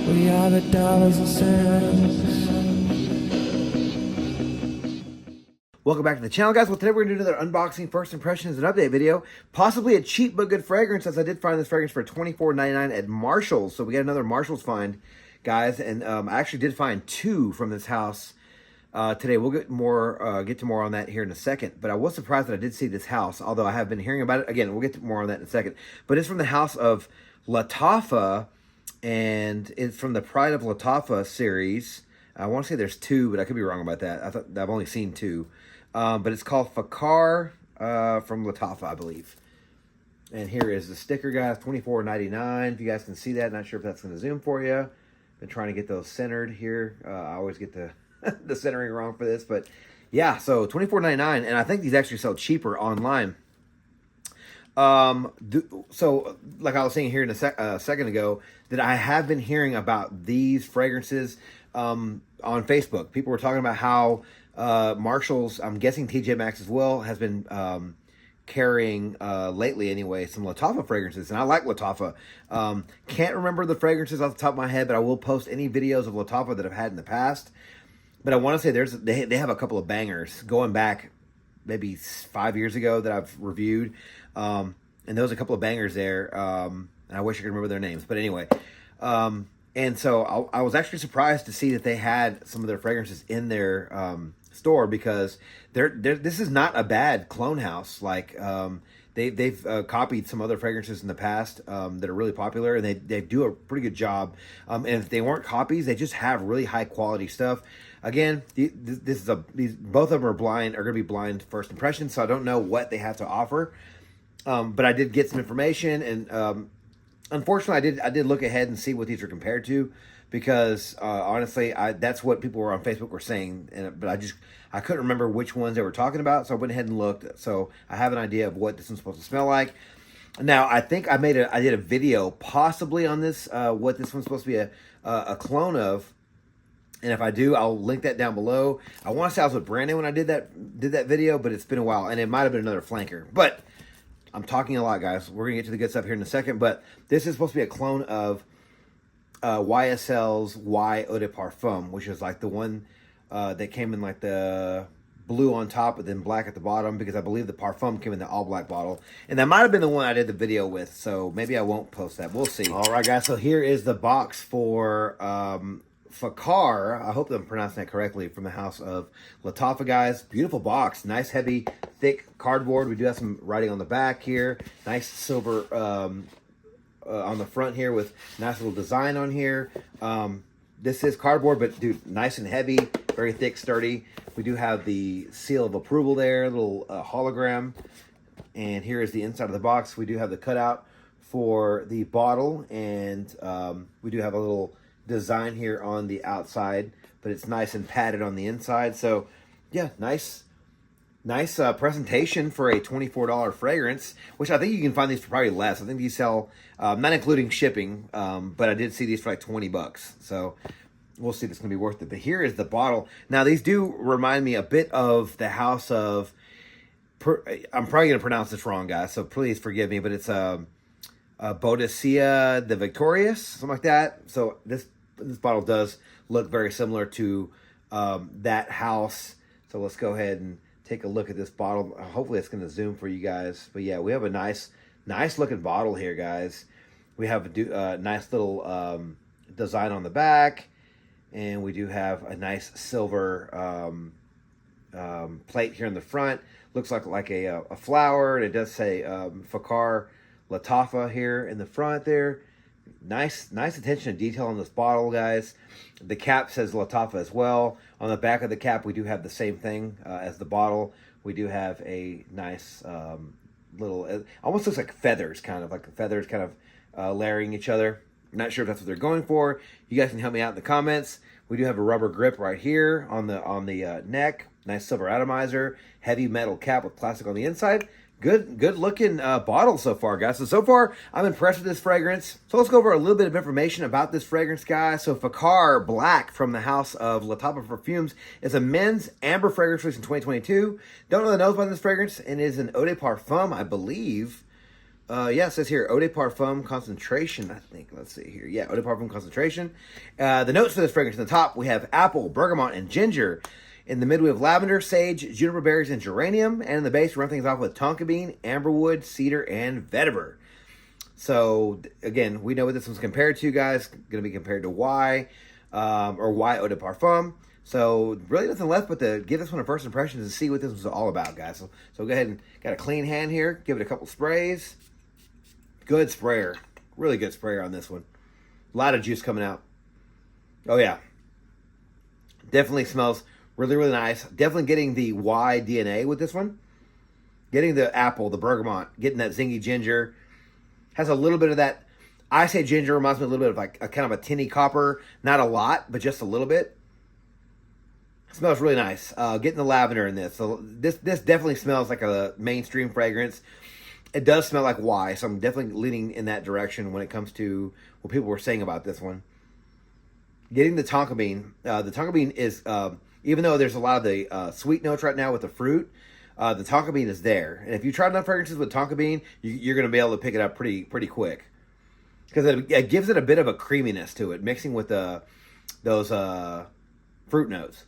We are the dollars and cents. Welcome back to the channel, guys. Well, today we're going to do another unboxing, first impressions, and update video. Possibly a cheap but good fragrance, as I did find this fragrance for $24.99 at Marshall's. So we got another Marshall's find, guys. And I actually did find two from this house today. We'll get to more on that here in a second. But I was surprised that I did see this house, although I have been hearing about it. Again, we'll get to more on that in a second. But it's from the house of Lattafa, and it's from the Pride of Lattafa series. I want to say there's two, but I could be wrong about that. I've only seen two. But it's called Fakhar from Lattafa, I believe. And here is the sticker, guys, $24.99. If you guys can see that, not sure if that's going to zoom for you. Been trying to get those centered here. I always get the the centering wrong for this, but yeah. So $24.99, and I think these actually sell cheaper online. So like I was saying here in a second ago, that I have been hearing about these fragrances on Facebook. People were talking about how Marshall's, I'm guessing TJ Maxx as well, has been carrying lately anyway some Lattafa fragrances, and I like Lattafa. Can't remember the fragrances off the top of my head, but I will post any videos of Lattafa that I've had in the past. But I want to say they have a couple of bangers going back maybe 5 years ago that I've reviewed, and there was a couple of bangers there. And I wish I could remember their names, but anyway. And so I was actually surprised to see that they had some of their fragrances in their store, because this is not a bad clone house. Like they've copied some other fragrances in the past that are really popular, and they do a pretty good job. And if they weren't copies, they just have really high quality stuff. Again, both of them are going to be blind first impressions, so I don't know what they have to offer. But I did get some information, and unfortunately, I did look ahead and see what these are compared to, because honestly, that's what people were on Facebook were saying, but I couldn't remember which ones they were talking about, so I went ahead and looked. So I have an idea of what this one's supposed to smell like. Now, I think I did a video possibly on this, what this one's supposed to be a clone of. And if I do, I'll link that down below. I want to say I was with Brandon when I did that video, but it's been a while, and it might have been another flanker. But I'm talking a lot, guys. We're going to get to the good stuff here in a second. But this is supposed to be a clone of YSL's Y Eau de Parfum, which is like the one that came in like the blue on top and then black at the bottom, because I believe the Parfum came in the all black bottle. And that might have been the one I did the video with, so maybe I won't post that. We'll see. All right, guys. So here is the box for Fakhar. I hope I'm pronouncing that correctly, from the house of Lattafa, guys. Beautiful box. Nice, heavy, thick cardboard. We do have some writing on the back here. Nice silver on the front here with nice little design on here. This is cardboard, but dude, nice and heavy, very thick, sturdy. We do have the seal of approval there, a little hologram. And here is the inside of the box. We do have the cutout for the bottle, and we do have a little design here on the outside, but it's nice and padded on the inside. So yeah, nice presentation for a $24 fragrance, which I think you can find these for probably less. I think these sell, not including shipping, but I did see these for like 20 bucks. So we'll see if it's gonna be worth it. But here is the bottle. Now these do remind me a bit of the house of, I'm probably gonna pronounce this wrong, guys, so please forgive me, but it's Boadicea the Victorious, something like that. So this bottle does look very similar to that house. So let's go ahead and take a look at this bottle. Hopefully it's going to zoom for you guys. But yeah, we have a nice looking bottle here, guys. We have a nice little design on the back, and we do have a nice silver plate here in the front. Looks like a flower, and it does say Fakhar Lattafa here in the front there. Nice attention to detail on this bottle, guys. The cap says Lattafa as well. On the back of the cap, we do have the same thing as the bottle. We do have a nice little, it almost looks like feathers, kind of layering each other. I'm not sure if that's what they're going for. You guys can help me out in the comments. We do have a rubber grip right here on the neck. Nice silver atomizer. Heavy metal cap with plastic on the inside. Good looking bottle so far, guys. So far, I'm impressed with this fragrance. So let's go over a little bit of information about this fragrance, guys. So Fakhar Black from the house of Lattafa Perfumes is a men's amber fragrance released in 2022. Don't know the nose by this fragrance, and it is an eau de parfum, I believe. Yeah, it says here, Eau de Parfum Concentration, I think. Let's see here. Yeah, Eau de Parfum Concentration. The notes for this fragrance in the top, we have apple, bergamot, and ginger. In the mid, we have lavender, sage, juniper berries, and geranium. And in the base, we run things off with tonka bean, amberwood, cedar, and vetiver. So, again, we know what this one's compared to, guys. Going to be compared to Y, or Y Eau de Parfum. So, really nothing left but to give this one a first impressions and see what this was all about, guys. So go ahead and got a clean hand here. Give it a couple sprays. Good sprayer. Really good sprayer on this one. A lot of juice coming out. Oh, yeah. Definitely smells really, really nice. Definitely getting the Y DNA with this one. Getting the apple, the bergamot, getting that zingy ginger. Has a little bit of that. I say ginger reminds me a little bit of like a kind of a tinny copper. Not a lot, but just a little bit. Smells really nice. Getting the lavender in this. So this definitely smells like a mainstream fragrance. It does smell like Y, so I'm definitely leaning in that direction when it comes to what people were saying about this one. Getting the tonka bean. The tonka bean is, even though there's a lot of the sweet notes right now with the fruit, the tonka bean is there. And if you try enough fragrances with tonka bean, you're going to be able to pick it up pretty quick. Because it gives it a bit of a creaminess to it, mixing with those fruit notes.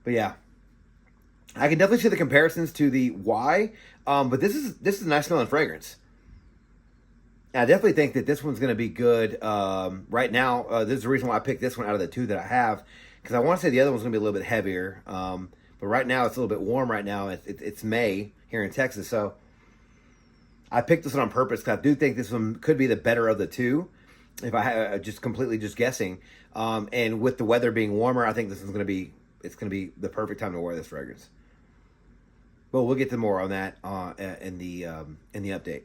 But yeah. I can definitely see the comparisons to the Y, but this is a nice smelling fragrance. And I definitely think that this one's going to be good right now. This is the reason why I picked this one out of the two that I have, because I want to say the other one's going to be a little bit heavier. But right now it's a little bit warm right now. It's May here in Texas, so I picked this one on purpose because I do think this one could be the better of the two. If I had just guessing, and with the weather being warmer, I think this is going to be the perfect time to wear this fragrance. But we'll get to more on that in the update.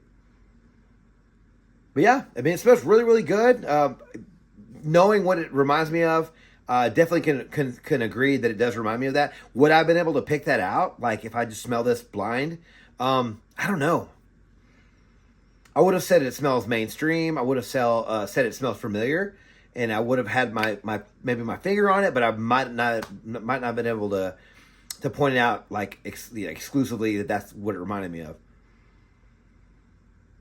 But yeah, I mean, it smells really, really good. Knowing what it reminds me of, definitely can agree that it does remind me of that. Would I have been able to pick that out? Like if I just smell this blind? I don't know. I would have said it smells mainstream. I would have said it smells familiar, and I would have had maybe my finger on it, but I might not have been able to point it out like exclusively that's what it reminded me of.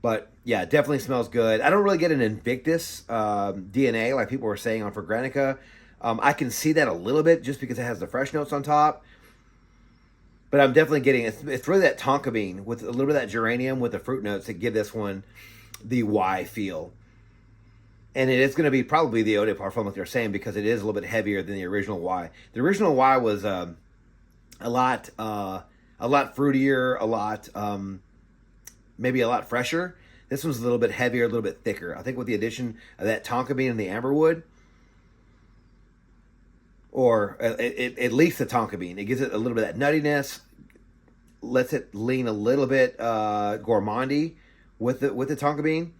But yeah, it definitely smells good. I don't really get an Invictus DNA like people were saying on Fragrantica. I can see that a little bit just because it has the fresh notes on top. But I'm definitely getting it's really that tonka bean with a little bit of that geranium with the fruit notes that give this one the Y feel. And it is going to be probably the Eau de Parfum, like they're saying, because it is a little bit heavier than the original Y. The original Y was a lot fruitier, maybe a lot fresher. This one's a little bit heavier, a little bit thicker. I think with the addition of that tonka bean and the amberwood, or at least the tonka bean, it gives it a little bit of that nuttiness, lets it lean a little bit gourmandy with the tonka bean.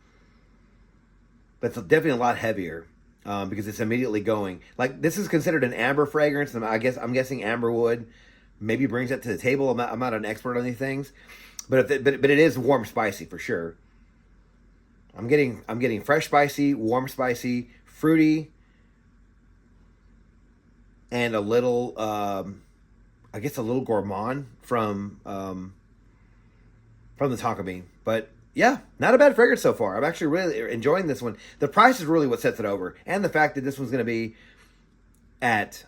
But it's definitely a lot heavier because it's immediately going. Like, this is considered an amber fragrance, and I'm guessing amberwood maybe brings that to the table. I'm not an expert on these things, but it is warm spicy for sure. I'm getting fresh spicy, warm spicy, fruity, and a little I guess a little gourmand from the tonka bean. But yeah, not a bad fragrance so far. I'm actually really enjoying this one. The price is really what sets it over, and the fact that this one's going to be at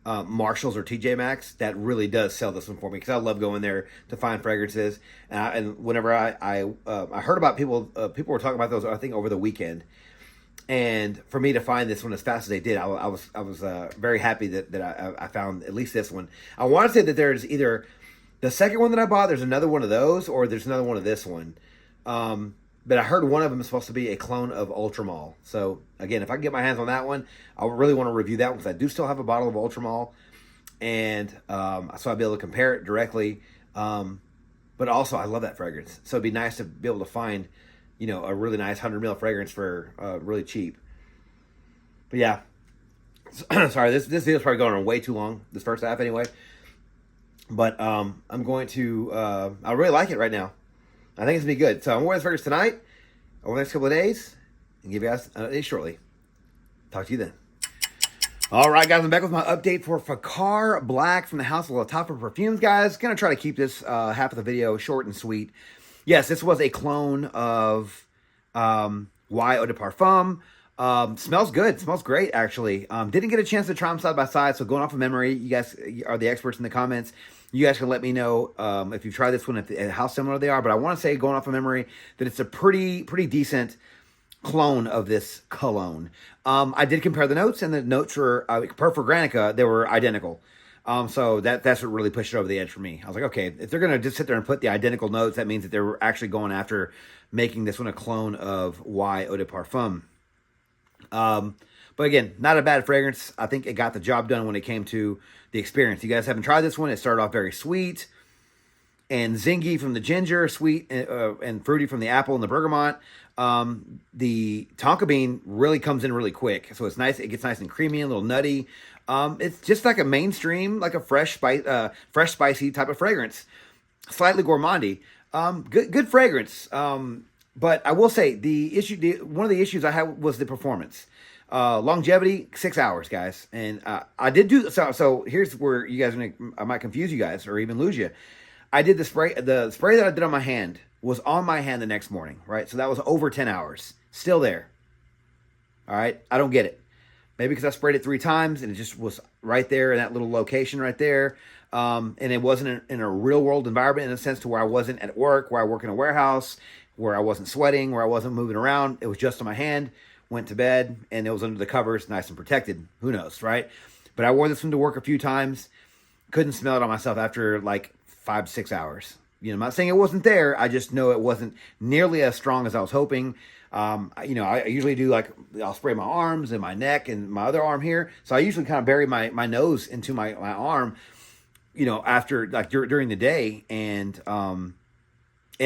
Marshalls or TJ Maxx, that really does sell this one for me because I love going there to find fragrances. And whenever I heard about people were talking about those, I think over the weekend, and for me to find this one as fast as they did, I was very happy that I found at least this one. I want to say that there's either the second one that I bought, there's another one of those, or there's another one of this one. But I heard one of them is supposed to be a clone of Ultramall. So, again, if I can get my hands on that one, I really want to review that one because I do still have a bottle of Ultramall. And so I'll be able to compare it directly. But also, I love that fragrance. So it'd be nice to be able to find, a really nice 100 ml fragrance for really cheap. But yeah. Sorry, this video's probably going on way too long, this first half anyway. But I'm going to, I really like it right now. I think it's going to be good. So I'm going to wear this fragrance tonight, over the next couple of days, and give you guys an update shortly. Talk to you then. All right, guys, I'm back with my update for Fakhar Black from the house of Lattafa Perfumes, guys. Going to try to keep this half of the video short and sweet. Yes, this was a clone of Y Eau de Parfum. Smells good. Smells great, actually. Didn't get a chance to try them side by side, so going off of memory, you guys are the experts in the comments. You guys can let me know if you've tried this one, how similar they are. But I want to say, going off of memory, that it's a pretty decent clone of this cologne. I did compare the notes, and the notes were, per Fragrantica, they were identical. So that's what really pushed it over the edge for me. I was like, okay, if they're going to just sit there and put the identical notes, that means that they're actually going after making this one a clone of Y Eau de Parfum. But again, not a bad fragrance. I think it got the job done when it came to the experience. You guys haven't tried this one. It started off very sweet and zingy from the ginger, sweet and fruity from the apple and the bergamot. The tonka bean really comes in really quick. So it's nice. It gets nice and creamy and a little nutty. It's just like a mainstream, like a fresh spicy type of fragrance. Slightly gourmandy. Good fragrance. But I will say one of the issues I had was the performance. Longevity, 6 hours, guys. And I did do so here's where you guys I might confuse you guys or even lose you. I did the spray that I did on my hand was on my hand the next morning, right? So that was over 10 hours. Still there. All right? I don't get it. Maybe because I sprayed it 3 times and it just was right there in that little location right there. And it wasn't in a real world environment in a sense to where I wasn't at work, where I work in a warehouse, where I wasn't sweating, where I wasn't moving around. It was just on my hand, went to bed, and it was under the covers, nice and protected. Who knows, right? But I wore this one to work a few times. Couldn't smell it on myself after like 5-6 hours. You know, I'm not saying it wasn't there. I just know it wasn't nearly as strong as I was hoping. I usually do I'll spray my arms and my neck and my other arm here. So I usually kind of bury my nose into my arm, after during the day. And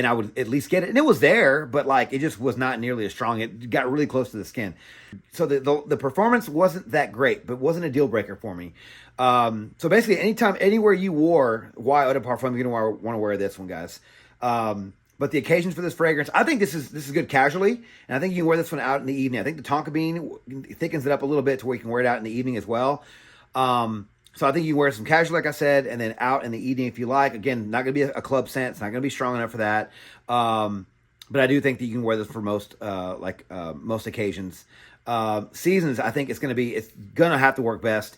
I would at least get it. And it was there, but it just was not nearly as strong. It got really close to the skin. So the performance wasn't that great, but wasn't a deal breaker for me. So basically anywhere you wore Y Eau de Parfum, you're going to want to wear this one, guys. But the occasions for this fragrance, I think this is good casually, and I think you can wear this one out in the evening. I think the tonka bean thickens it up a little bit to where you can wear it out in the evening as well. So I think you can wear some casual, like I said, and then out in the evening if you like. Again, not going to be a club scent. It's not going to be strong enough for that. But I do think that you can wear this for most occasions. Seasons, I think it's going to have to work best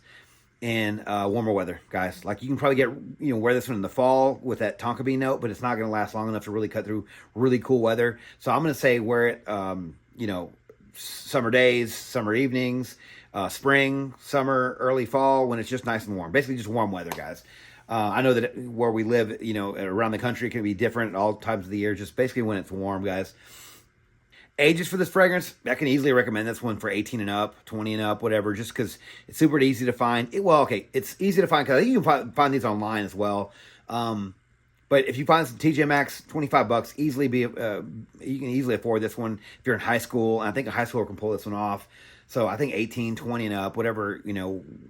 in warmer weather, guys. You can probably wear this one in the fall with that tonka bean note, but it's not going to last long enough to really cut through really cool weather. So I'm going to say wear it, summer days, summer evenings, spring, summer, early fall, when it's just nice and warm. Basically just warm weather, guys. I know that where we live, around the country, it can be different at all times of the year, just basically when it's warm, guys. Ages for this fragrance, I can easily recommend this one for 18 and up, 20 and up, whatever, just because it's super easy to find. It's easy to find because you can find these online as well. But if you find some TJ Maxx, $25, you can easily afford this one if you're in high school. And I think a high schooler can pull this one off. So I think 18, 20 and up, whatever,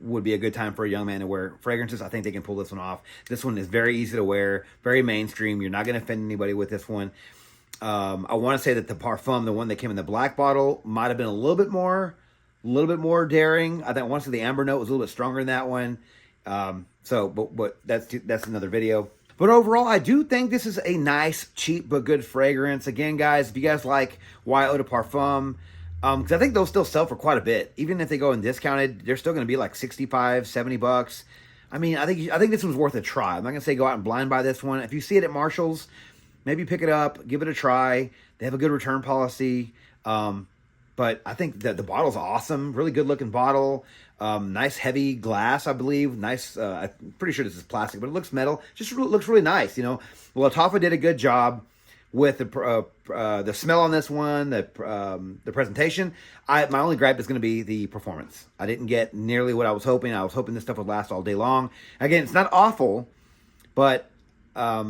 would be a good time for a young man to wear fragrances. I think they can pull this one off. This one is very easy to wear, very mainstream. You're not going to offend anybody with this one. I want to say that the Parfum, the one that came in the black bottle, might have been a little bit more daring. I want to say the amber note was a little bit stronger in that one. But that's another video. But overall, I do think this is a nice, cheap, but good fragrance. Again, guys, if you guys like Y Eau de Parfum, because I think they'll still sell for quite a bit. Even if they go in discounted, they're still going to be like $65, $70. I mean, I think this one's worth a try. I'm not going to say go out and blind buy this one. If you see it at Marshall's, maybe pick it up, give it a try. They have a good return policy. But I think that the bottle's awesome. Really good looking bottle. Nice heavy glass, I believe. Nice. I'm pretty sure this is plastic, but it looks metal. Just looks really nice. Lattafa did a good job with the smell on this one, the presentation. My only gripe is going to be the performance. I didn't get nearly what I was hoping. I was hoping this stuff would last all day long. Again, it's not awful, but I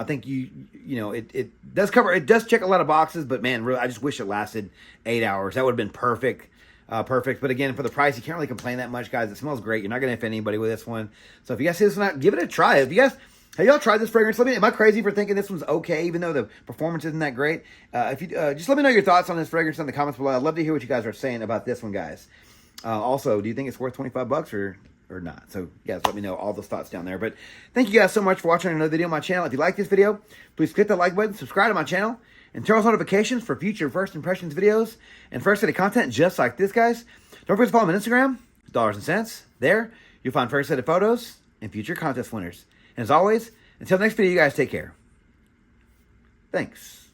think it does check a lot of boxes, but man, really, I just wish it lasted 8 hours. That would have been perfect. But again, for the price, you can't really complain that much, guys. It smells great. You're not going to offend anybody with this one. So if you guys see this one out, give it a try. Have y'all tried this fragrance? Am I crazy for thinking this one's okay, even though the performance isn't that great? If you just let me know your thoughts on this fragrance in the comments below. I'd love to hear what you guys are saying about this one, guys. Also, do you think it's worth $25 or or not. So, guys, let me know all those thoughts down there. But thank you guys so much for watching another video on my channel. If you like this video, please click the like button, subscribe to my channel, and turn on notifications for future First Impressions videos and first edit content just like this, guys. Don't forget to follow me on Instagram, Dollars and Cents. There, you'll find first edit photos and future contest winners. And as always, until next video, you guys take care. Thanks.